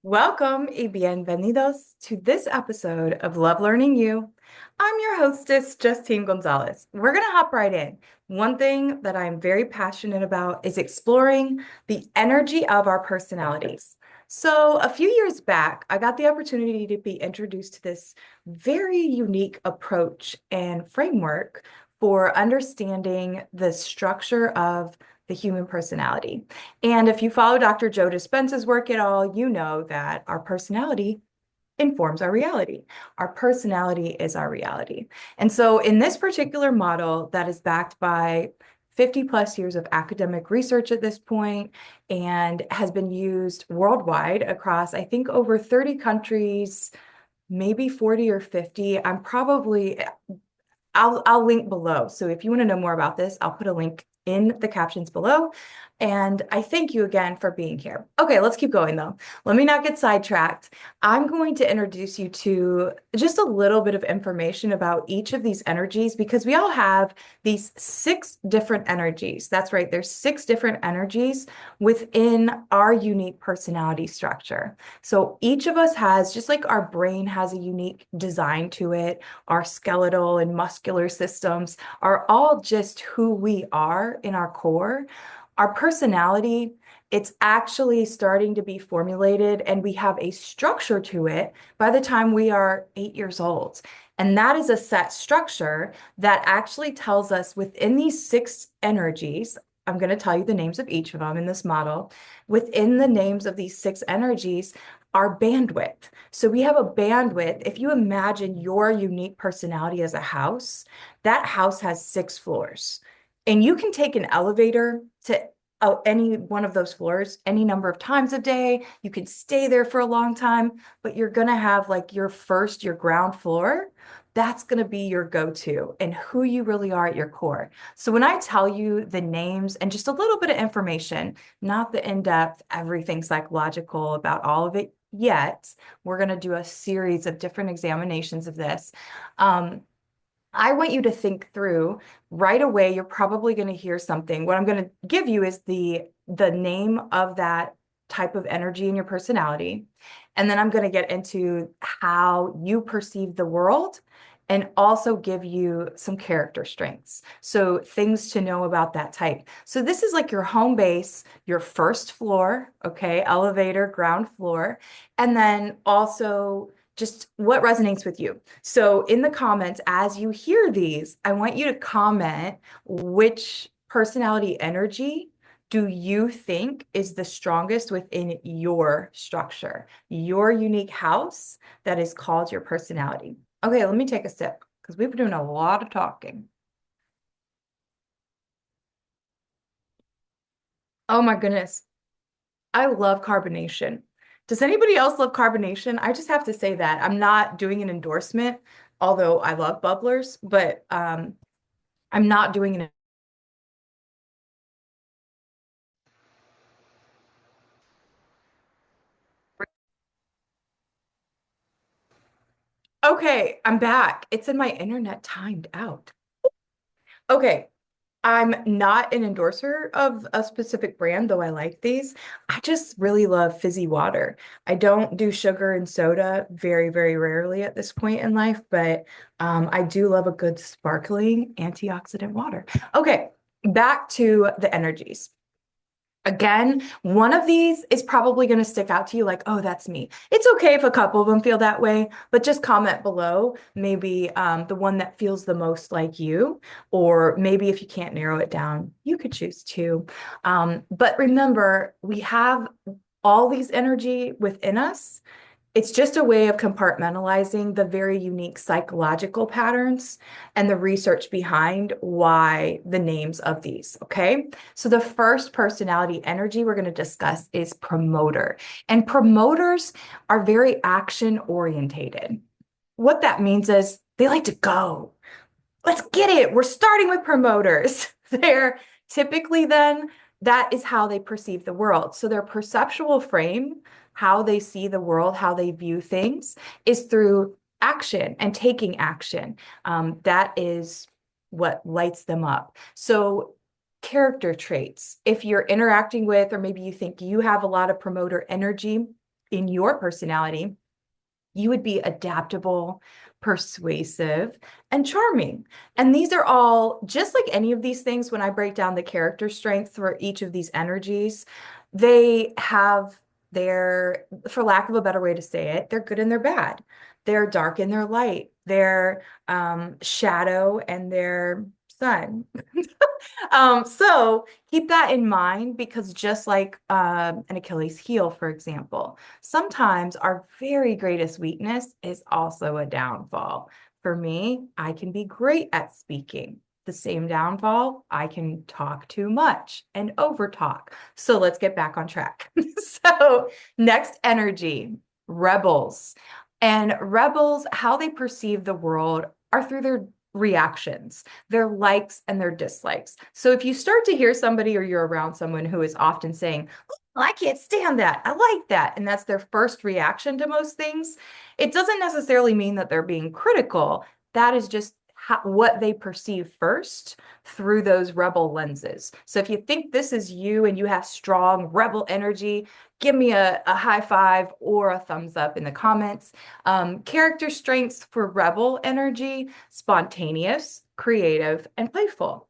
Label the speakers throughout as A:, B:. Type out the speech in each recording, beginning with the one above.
A: Welcome y bienvenidos to this episode of Love Learning You. I'm your hostess, Justine Gonzalez. We're going to hop right in. One thing that I'm very passionate about is exploring the energy of our personalities. So, a few years back, I got the opportunity to be introduced to this very unique approach and framework for understanding the structure of the human personality. And if you follow Dr. Joe Dispenza's work at all, you know that our personality informs our reality. Our personality is our reality. And so in this particular model that is backed by 50 plus years of academic research at this point and has been used worldwide across, I think, over 30 countries, maybe 40 or 50. I'll link below. So if you want to know more about this, I'll put a link in the captions below. And I thank you again for being here. Okay, let's keep going though. Let me not get sidetracked. I'm going to introduce you to just a little bit of information about each of these energies because we all have these 6 different energies. That's right, there's 6 different energies within our unique personality structure. So each of us has, just like our brain has a unique design to it, our skeletal and muscular systems are all just who we are in our core. Our personality, it's actually starting to be formulated and we have a structure to it by the time we are 8 years old. And that is a set structure that actually tells us within these 6 energies, I'm going to tell you the names of each of them in this model. Within the names of these 6 energies, our bandwidth. So we have a bandwidth. If you imagine your unique personality as a house, that house has 6 floors. And you can take an elevator to any one of those floors any number of times a day. You can stay there for a long time, but you're going to have like your ground floor. That's going to be your go-to and who you really are at your core. So when I tell you the names and just a little bit of information, not the in-depth, everything psychological about all of it yet, we're going to do a series of different examinations of this. I want you to think through right away. You're probably going to hear something. What I'm going to give you is the name of that type of energy in your personality. And then I'm going to get into how you perceive the world and also give you some character strengths. So things to know about that type. So this is like your home base, your first floor, okay, elevator, ground floor, and then also just what resonates with you. So in the comments, as you hear these, I want you to comment which personality energy do you think is the strongest within your structure, your unique house that is called your personality. Okay, let me take a sip because we've been doing a lot of talking. Oh my goodness. I love carbonation. Does anybody else love carbonation? I just have to say that. I'm not doing an endorsement, although I love bubblers, but I'm not doing an. Okay, I'm back. It said my internet timed out. Okay, I'm not an endorser of a specific brand, though I like these. I just really love fizzy water. I don't do sugar and soda very, very rarely at this point in life, but I do love a good sparkling antioxidant water. Okay, back to the energies. Again, one of these is probably going to stick out to you like, oh, that's me. It's okay if a couple of them feel that way, but just comment below maybe the one that feels the most like you, or maybe if you can't narrow it down, you could choose two. But remember, we have all these energy within us. It's just a way of compartmentalizing the very unique psychological patterns and the research behind why the names of these, okay? So the first personality energy we're going to discuss is promoter. And promoters are very action orientated. What that means is they like to go. Let's get it. We're starting with promoters. They're typically then that is how they perceive the world. So their perceptual frame, how they see the world, how they view things, is through action and taking action. That is what lights them up. So character traits, if you're interacting with, or maybe you think you have a lot of promoter energy, in your personality, you would be adaptable, persuasive, and charming. And these are all, just like any of these things, when I break down the character strength for each of these energies, they have their, for lack of a better way to say it, they're good and they're bad. They're dark and they're light. They're shadow and they're sun. So keep that in mind, because just like an Achilles heel, for example, sometimes our very greatest weakness is also a downfall. For me, I can be great at speaking. The same downfall, I can talk too much and overtalk. So let's get back on track. So next energy, rebels. And rebels, how they perceive the world are through their reactions, their likes and their dislikes. So if you start to hear somebody or you're around someone who is often saying, "Well, I can't stand that. I like that." And that's their first reaction to most things. It doesn't necessarily mean that they're being critical. That is just what they perceive first through those rebel lenses. So if you think this is you and you have strong rebel energy, give me a high five or a thumbs up in the comments. Character strengths for rebel energy: spontaneous, creative, and playful.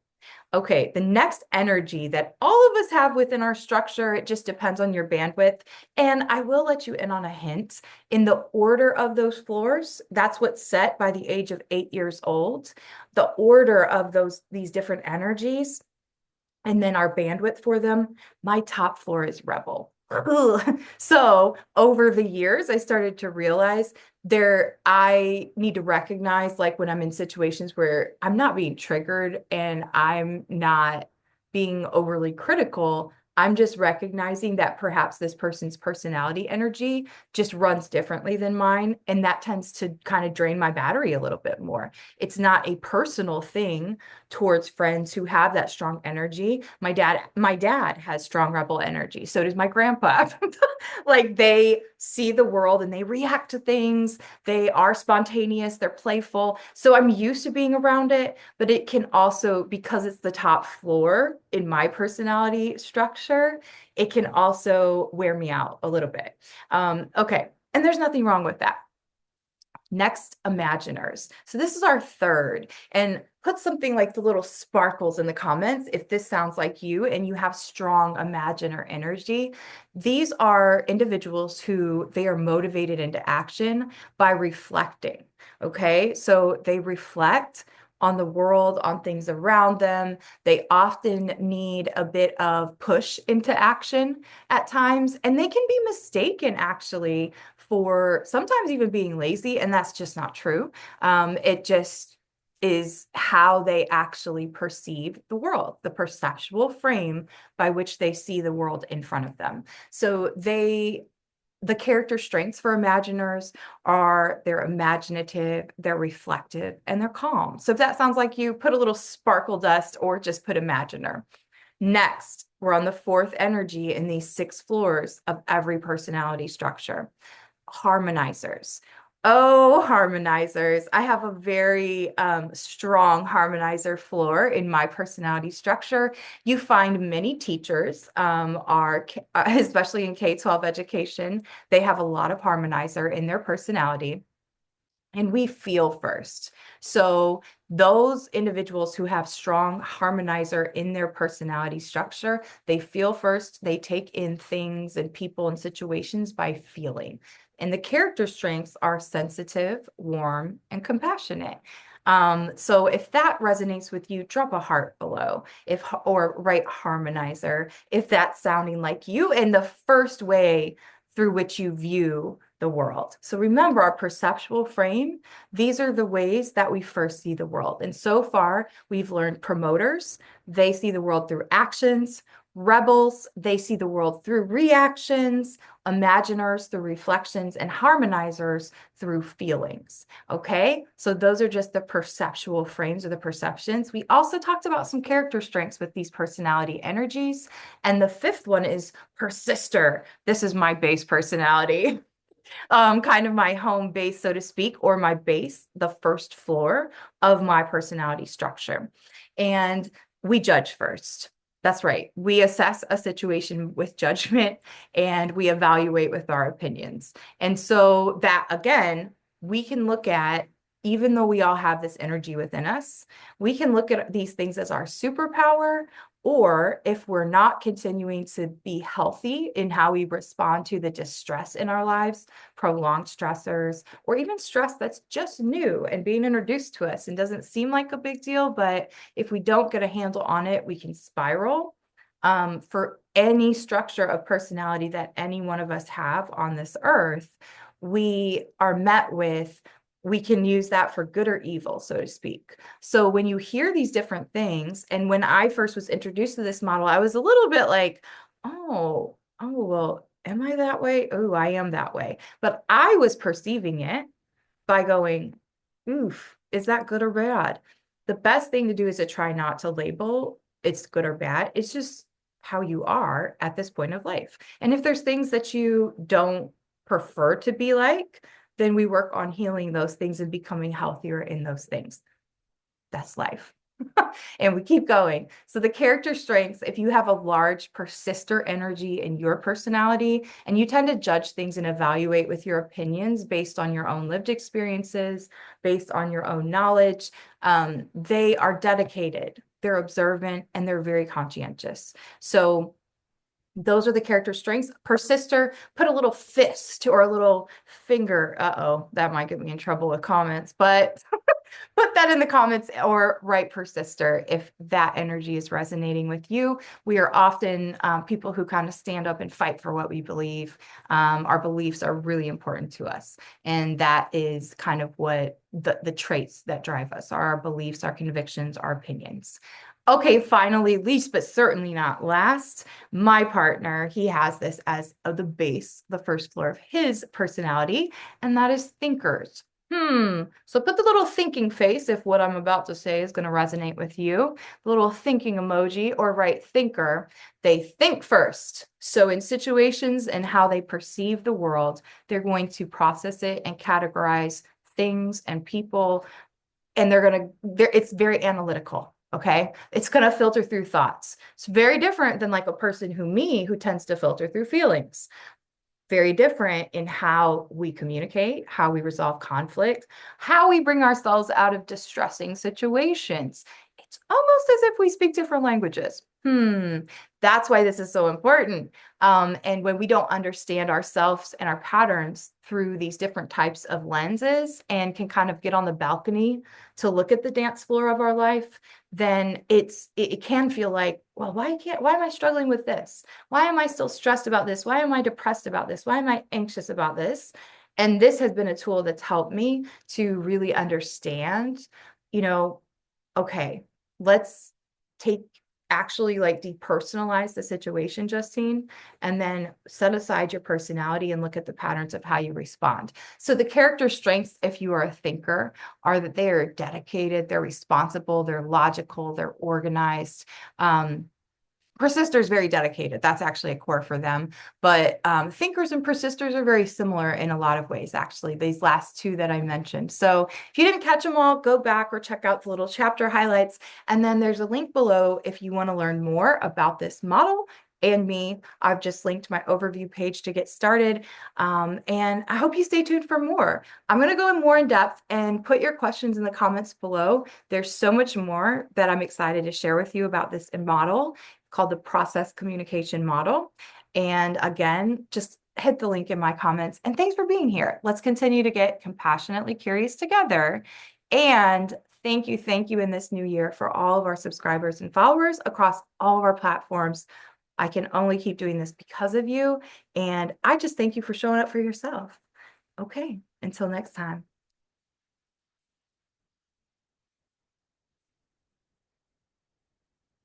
A: Okay, the next energy that all of us have within our structure, it just depends on your bandwidth. And I will let you in on a hint. In the order of those floors, that's what's set by the age of 8 years old. The order of these different energies, and then our bandwidth for them, my top floor is rebel. So over the years, I started to realize I need to recognize, like, when I'm in situations where I'm not being triggered and I'm not being overly critical, I'm just recognizing that perhaps this person's personality energy just runs differently than mine. And that tends to kind of drain my battery a little bit more. It's not a personal thing towards friends who have that strong energy. My dad has strong rebel energy. So does my grandpa. Like, they see the world and they react to things. They are spontaneous, they're playful. So I'm used to being around it, but it can also, because it's the top floor in my personality structure, it can also wear me out a little bit. Okay. And there's nothing wrong with that. Next, imaginers. So this is our third. And put something like the little sparkles in the comments if this sounds like you and you have strong imaginer energy. These are individuals who they are motivated into action by reflecting. Okay, so they reflect on the world, on things around them. They often need a bit of push into action at times, and they can be mistaken actually for sometimes even being lazy, and that's just not true. It just is how they actually perceive the world, the perceptual frame by which they see the world in front of them. So the character strengths for imaginers are they're imaginative, they're reflective, and they're calm. So if that sounds like you, put a little sparkle dust or just put imaginer. Next, we're on the fourth energy in these 6 floors of every personality structure: harmonizers. Oh, harmonizers. I have a very strong harmonizer floor in my personality structure. You find many teachers especially in K-12 education, they have a lot of harmonizer in their personality. And we feel first. So those individuals who have strong harmonizer in their personality structure, they feel first, they take in things and people and situations by feeling. And the character strengths are sensitive, warm, and compassionate. So if that resonates with you, drop a heart below, or write harmonizer if that's sounding like you in the first way through which you view the world. So remember, our perceptual frame, these are the ways that we first see the world. And so far, we've learned promoters, they see the world through actions. Rebels, they see the world through reactions. Imaginers through reflections, and harmonizers through feelings. Okay, so those are just the perceptual frames or the perceptions. We also talked about some character strengths with these personality energies. And the fifth one is persister. This is my base personality. Kind of my home base, so to speak, or my base, the first floor of my personality structure. And we judge first. That's right. We assess a situation with judgment and we evaluate with our opinions. And so that again, we can look at, even though we all have this energy within us, we can look at these things as our superpower, or if we're not continuing to be healthy in how we respond to the distress in our lives, prolonged stressors, or even stress that's just new and being introduced to us and doesn't seem like a big deal, but if we don't get a handle on it, we can spiral. For any structure of personality that any one of us have on this earth, we are met with, we can use that for good or evil, so to speak. So when you hear these different things, and when I first was introduced to this model, I was a little bit like, well, am I that way? Oh, I am that way. But I was perceiving it by going, oof, is that good or bad? The best thing to do is to try not to label it's good or bad. It's just how you are at this point of life. And if there's things that you don't prefer to be like, then we work on healing those things and becoming healthier in those things. That's life. And we keep going. So the character strengths, if you have a large persister energy in your personality and you tend to judge things and evaluate with your opinions based on your own lived experiences, based on your own knowledge, they are dedicated, they're observant, and they're very conscientious. So those are the character strengths. Persister, put a little fist or a little finger. Uh-oh, that might get me in trouble with comments, but put that in the comments or write persister if that energy is resonating with you. We are often people who kind of stand up and fight for what we believe. Our beliefs are really important to us. And that is kind of what the traits that drive us are: our beliefs, our convictions, our opinions. Okay, finally, least but certainly not last, my partner, he has this as the base, the first floor of his personality, and that is thinkers. So put the little thinking face if what I'm about to say is going to resonate with you. The little thinking emoji, or write thinker. They think first. So in situations and how they perceive the world, they're going to process it and categorize things and people, and it's very analytical. Okay. It's going to filter through thoughts. It's very different than like a person who tends to filter through feelings. Very different in how we communicate, how we resolve conflict, how we bring ourselves out of distressing situations. It's almost as if we speak different languages. That's why this is so important. And when we don't understand ourselves and our patterns through these different types of lenses and can kind of get on the balcony to look at the dance floor of our life, then it can feel like, well, why am I struggling with this? Why am I still stressed about this? Why am I depressed about this? Why am I anxious about this? And this has been a tool that's helped me to really understand, okay, let's actually like depersonalize the situation, Justine, and then set aside your personality and look at the patterns of how you respond. So the character strengths, if you are a thinker, are that they are dedicated, they're responsible, they're logical, they're organized. Persister is very dedicated. That's actually a core for them. But thinkers and persisters are very similar in a lot of ways, actually, these last two that I mentioned. So if you didn't catch them all, go back or check out the little chapter highlights. And then there's a link below if you want to learn more about this model and me. I've just linked my overview page to get started. And I hope you stay tuned for more. I'm going to go in more in depth and put your questions in the comments below. There's so much more that I'm excited to share with you about this model called the process communication model. And again, just hit the link in my comments. And thanks for being here. Let's continue to get compassionately curious together. And thank you in this new year for all of our subscribers and followers across all of our platforms. I can only keep doing this because of you. And I just thank you for showing up for yourself. Okay, until next time.